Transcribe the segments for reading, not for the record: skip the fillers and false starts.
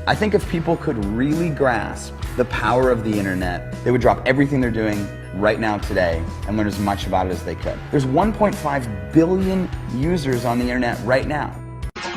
I think if people could really grasp the power of the internet, they would drop everything they're doing right now today and learn as much about it as they could. There's 1.5 billion users on the internet right now.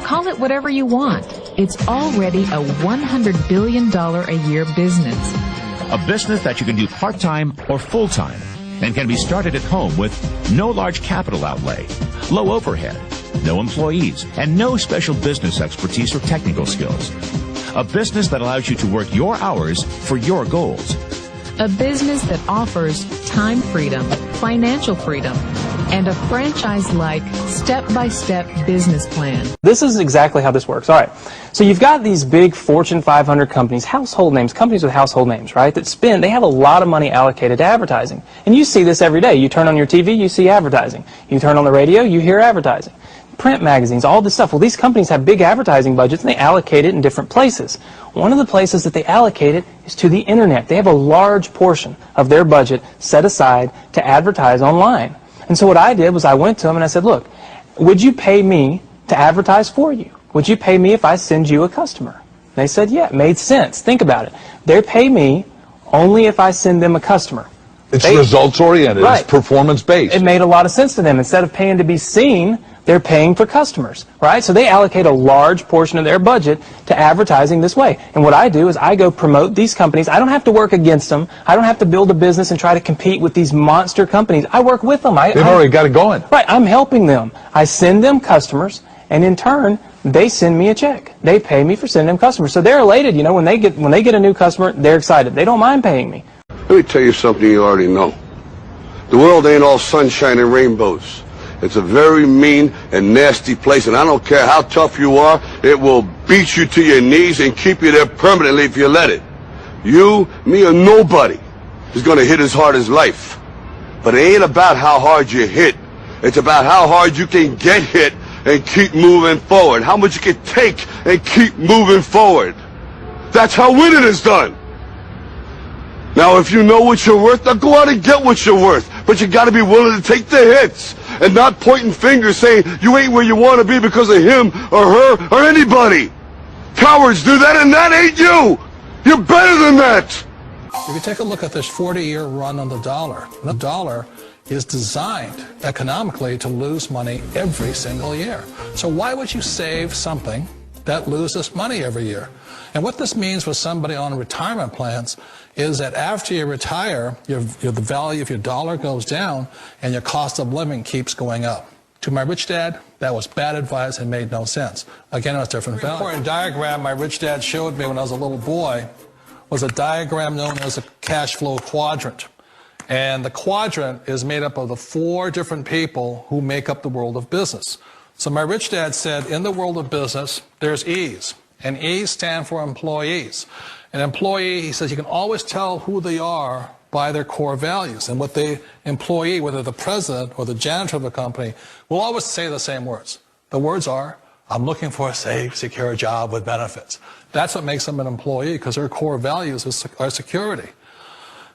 Call it whatever you want. It's already a $100 billion a year business. A business that you can do part-time or full-time and can be started at home with no large capital outlay, low overhead, no employees, and no special business expertise or technical skills. A business that allows you to work your hours for your goals. A business that offers time freedom, financial freedom, and a franchise-like, step-by-step business plan. This is exactly how this works. All right. So you've got these big Fortune 500 companies, household names, companies with household names, right, that they have a lot of money allocated to advertising. And you see this every day. You turn on your TV, you see advertising. You turn on the radio, you hear advertising. Print magazines, all this stuff. Well, these companies have big advertising budgets and they allocate it in different places. One of the places that they allocate it is to the internet. They have a large portion of their budget set aside to advertise online. And so what I did was I went to them and I said, look, would you pay me to advertise for you? Would you pay me if I send you a customer? And they said, yeah, it made sense. Think about it. They pay me only if I send them a customer. It's results-oriented. Right. It's performance-based. It made a lot of sense to them. Instead of paying to be seen, they're paying for customers, right? So they allocate a large portion of their budget to advertising this way. And what I do is I go promote these companies. I don't have to work against them. I don't have to build a business and try to compete with these monster companies. I work with them. They've already got it going. Right. I'm helping them. I send them customers, and in turn, they send me a check. They pay me for sending them customers. So they're elated. You know, when they get a new customer, they're excited. They don't mind paying me. Let me tell you something you already know. The world ain't all sunshine and rainbows. It's a very mean and nasty place, and I don't care how tough you are, it will beat you to your knees and keep you there permanently if you let it. You, me, or nobody is going to hit as hard as life. But it ain't about how hard you hit. It's about how hard you can get hit and keep moving forward. How much you can take and keep moving forward. That's how winning is done. Now, if you know what you're worth, now go out and get what you're worth. But you got to be willing to take the hits and not pointing fingers saying you ain't where you want to be because of him or her or anybody. Cowards do that, and that ain't you. You're better than that. If you take a look at this 40-year run on the dollar is designed economically to lose money every single year. So why would you save something that loses money every year? And what this means for somebody on retirement plans is that after you retire, the value of your dollar goes down and your cost of living keeps going up. To my rich dad, that was bad advice and made no sense. Again, it was different value. The important diagram my rich dad showed me when I was a little boy was a diagram known as a cash flow quadrant. And the quadrant is made up of the 4 different people who make up the world of business. So my rich dad said, in the world of business, there's E's. And E's stand for employees. An employee, he says, you can always tell who they are by their core values. And what the employee, whether the president or the janitor of the company, will always say the same words. The words are, I'm looking for a safe, secure job with benefits. That's what makes them an employee, because their core values are security.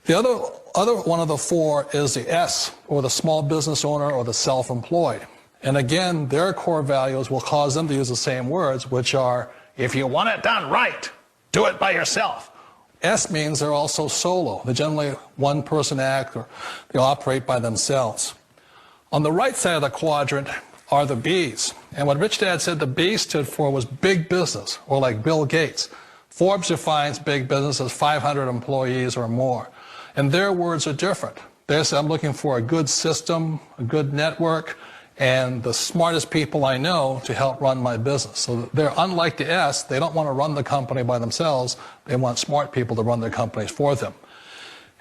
The other one of the 4 is the S, or the small business owner or the self-employed. And again, their core values will cause them to use the same words, which are, if you want it done right, do it by yourself. S means they're also solo. They're generally one-person act, or they operate by themselves. On the right side of the quadrant are the B's. And what Rich Dad said the B stood for was big business, or like Bill Gates. Forbes defines big business as 500 employees or more. And their words are different. They say, I'm looking for a good system, a good network, and the smartest people I know to help run my business. So they're unlike the S. They don't want to run the company by themselves. They want smart people to run their companies for them.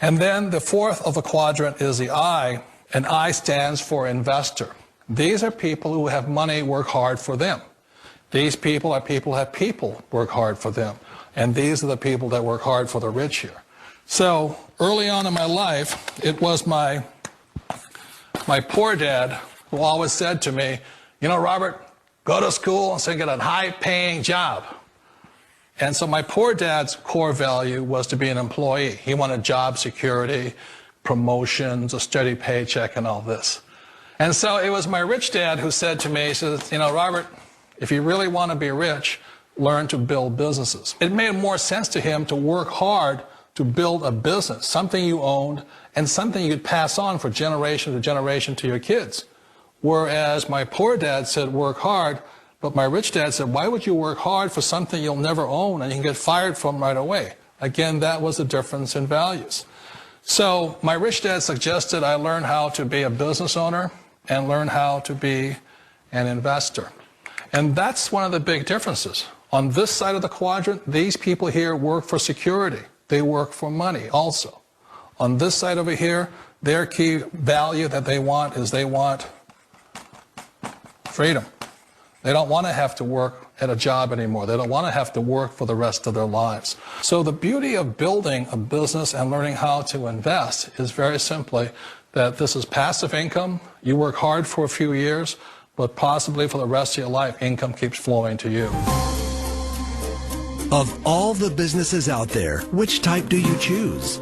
And then the 4th of the quadrant is the I, and I stands for investor. These are people who have money work hard for them. These people are people who have people work hard for them. And these are the people that work hard for the rich here. So early on in my life, it was my poor dad who always said to me, you know, Robert, go to school and so get a high-paying job. And so my poor dad's core value was to be an employee. He wanted job security, promotions, a steady paycheck, and all this. And so it was my rich dad who said to me, he says, you know, Robert, if you really want to be rich, learned to build businesses. It made more sense to him to work hard to build a business, something you owned and something you could pass on for generation to generation to your kids. Whereas my poor dad said work hard, but my rich dad said, why would you work hard for something you'll never own and you can get fired from right away? Again, that was the difference in values. So my rich dad suggested I learn how to be a business owner and learn how to be an investor. And that's one of the big differences. On this side of the quadrant, these people here work for security. They work for money also. On this side over here, their key value that they want is they want freedom. They don't want to have to work at a job anymore. They don't want to have to work for the rest of their lives. So the beauty of building a business and learning how to invest is very simply that this is passive income. You work hard for a few years, but possibly for the rest of your life, income keeps flowing to you. Of all the businesses out there, which type do you choose?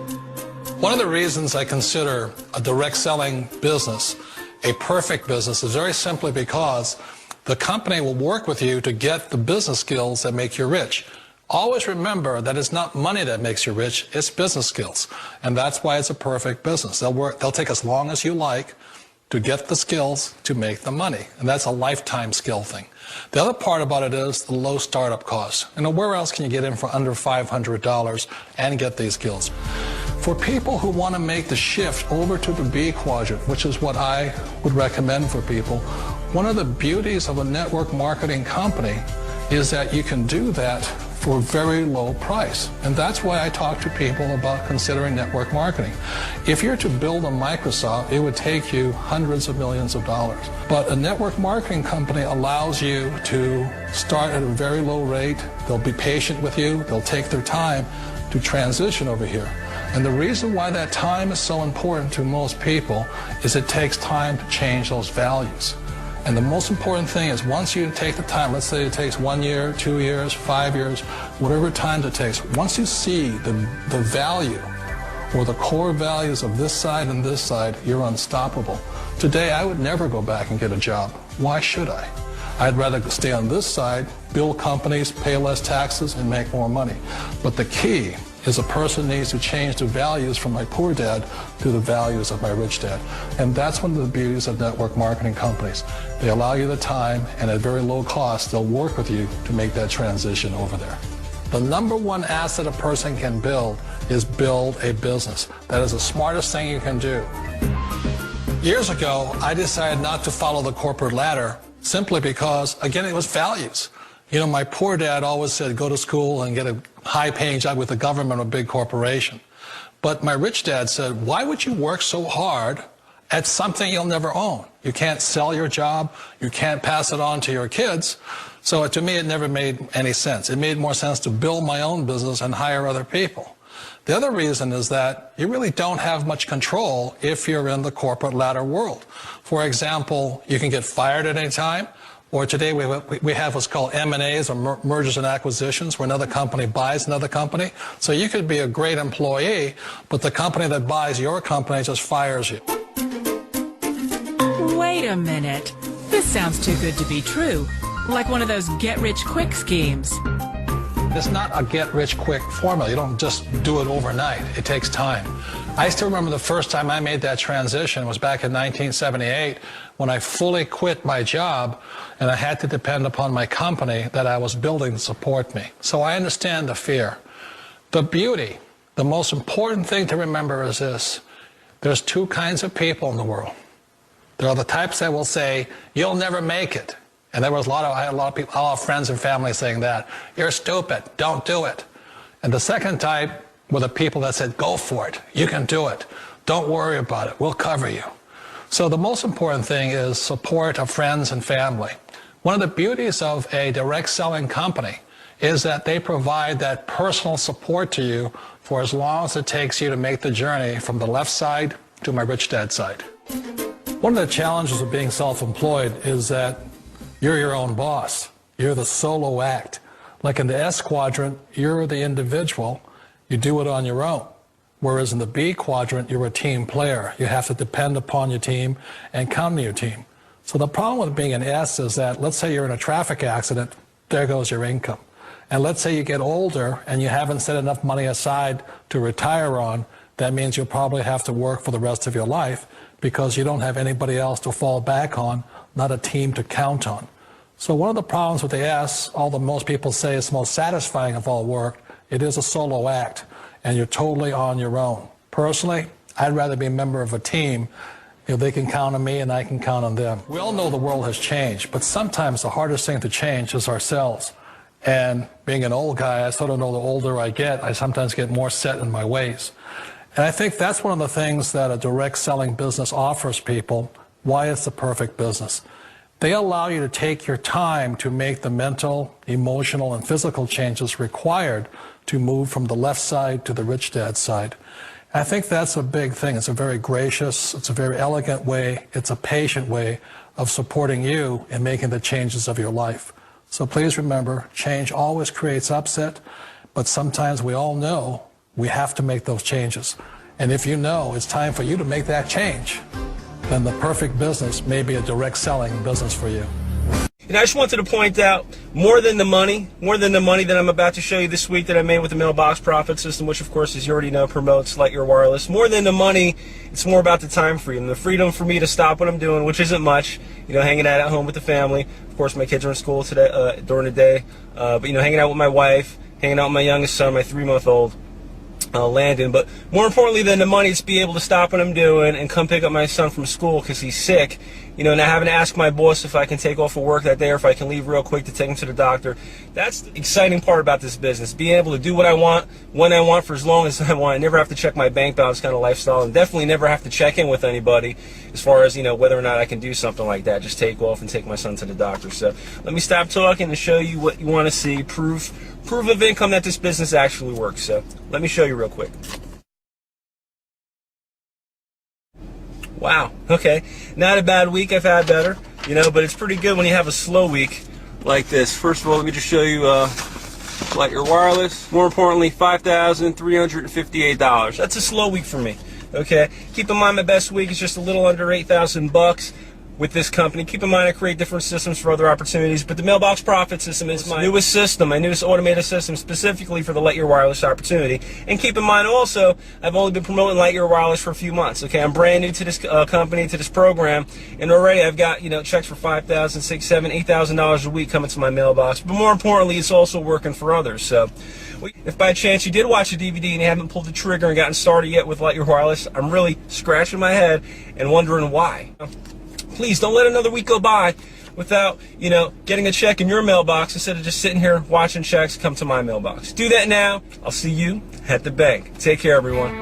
One of the reasons I consider a direct selling business a perfect business is very simply because the company will work with you to get the business skills that make you rich. Always remember that it's not money that makes you rich, it's business skills. And that's why it's a perfect business. They'll take as long as you like to get the skills to make the money. And that's a lifetime skill thing. The other part about it is the low startup costs. Where else can you get in for under $500 and get these skills? For people who want to make the shift over to the B quadrant, which is what I would recommend for people, one of the beauties of a network marketing company is that you can do that for a very low price. And that's why I talk to people about considering network marketing. If you're to build a Microsoft, it would take you hundreds of millions of dollars. But a network marketing company allows you to start at a very low rate. They'll be patient with you. They'll take their time to transition over here. And the reason why that time is so important to most people is it takes time to change those values. And the most important thing is once you take the time, let's say it takes 1 year, 2 years, 5 years, whatever time it takes, once you see the value or the core values of this side and this side, you're unstoppable. Today, I would never go back and get a job. Why should I? I'd rather stay on this side, build companies, pay less taxes, and make more money. But the key is a person needs to change the values from my poor dad to the values of my rich dad. And that's one of the beauties of network marketing companies. They allow you the time, and at very low cost, they'll work with you to make that transition over there. The number one asset a person can build is build a business. That is the smartest thing you can do. Years ago, I decided not to follow the corporate ladder simply because, again, it was values. You know, my poor dad always said, go to school and get a high-paying job with the government or a big corporation. But my rich dad said, why would you work so hard at something you'll never own? You can't sell your job. You can't pass it on to your kids. So to me, it never made any sense. It made more sense to build my own business and hire other people. The other reason is that you really don't have much control if you're in the corporate ladder world. For example, you can get fired at any time. Or today we have what's called M&As, or mergers and acquisitions, where another company buys another company. So you could be a great employee, but the company that buys your company just fires you. Wait a minute. This sounds too good to be true. Like one of those get-rich-quick schemes. It's not a get-rich-quick formula. You don't just do it overnight. It takes time. I still remember the first time I made that transition was back in 1978 when I fully quit my job and I had to depend upon my company that I was building to support me. So I understand the fear. The beauty, the most important thing to remember is this. There's two kinds of people in the world. There are the types that will say, you'll never make it. And I had a lot of people, all friends and family saying that. You're stupid. Don't do it. And the second type were the people that said, go for it. You can do it. Don't worry about it. We'll cover you. So the most important thing is support of friends and family. One of the beauties of a direct selling company is that they provide that personal support to you for as long as it takes you to make the journey from the left side to my rich dad side. One of the challenges of being self-employed is that you're your own boss. You're the solo act. Like in the S quadrant, you're the individual. You do it on your own. Whereas in the B quadrant, you're a team player. You have to depend upon your team and come to your team. So the problem with being an S is that, let's say you're in a traffic accident, there goes your income. And let's say you get older and you haven't set enough money aside to retire on, that means you'll probably have to work for the rest of your life because you don't have anybody else to fall back on, not a team to count on. So one of the problems with the S, although most people say it's the most satisfying of all work, it is a solo act, and you're totally on your own. Personally, I'd rather be a member of a team. They can count on me and I can count on them. We all know the world has changed, but sometimes the hardest thing to change is ourselves. And being an old guy, I sort of know the older I get, I sometimes get more set in my ways. And I think that's one of the things that a direct selling business offers people, why it's the perfect business. They allow you to take your time to make the mental, emotional, and physical changes required to move from the left side to the rich dad side. I think that's a big thing. It's a very gracious, it's a very elegant way, it's a patient way of supporting you in making the changes of your life. So please remember, change always creates upset, but sometimes we all know we have to make those changes. And if you know it's time for you to make that change, then the perfect business may be a direct selling business for you. And I just wanted to point out, more than the money that I'm about to show you this week that I made with the mailbox profit system, which of course, as you already know, promotes Lightyear Wireless. More than the money, it's more about the time freedom. The freedom for me to stop what I'm doing, which isn't much, hanging out at home with the family. Of course, my kids are in school today, during the day. But hanging out with my wife, hanging out with my youngest son, my 3-month-old. Landon, but more importantly than the money, it's be able to stop what I'm doing and come pick up my son from school because he's sick, not having to ask my boss if I can take off of work that day or if I can leave real quick to take him to the doctor. That's the exciting part about this business, being able to do what I want, when I want, for as long as I want. I never have to check my bank balance kind of lifestyle, and definitely never have to check in with anybody as far as, whether or not I can do something like that, just take off and take my son to the doctor. So let me stop talking and show you what you want to see, proof of income that this business actually works. So let me show you real quick. Wow, okay, not a bad week. I've had better, but it's pretty good when you have a slow week like this. First of all, let me just show you Lightyear Wireless. More importantly, $5,358. That's a slow week for me. Okay, keep in mind my best week is just a little under $8,000 with this company. Keep in mind I create different systems for other opportunities, but the mailbox profit system is my newest system, my newest automated system specifically for the Lightyear Wireless opportunity. And keep in mind also, I've only been promoting Lightyear Wireless for a few months. Okay, I'm brand new to this company, to this program, and already I've got checks for $5,000, $6,000, $7,000, $8,000 a week coming to my mailbox. But more importantly, it's also working for others. So if by chance you did watch the DVD and you haven't pulled the trigger and gotten started yet with Lightyear Wireless, I'm really scratching my head and wondering why. Please don't let another week go by without, getting a check in your mailbox instead of just sitting here watching checks come to my mailbox. Do that now. I'll see you at the bank. Take care, everyone.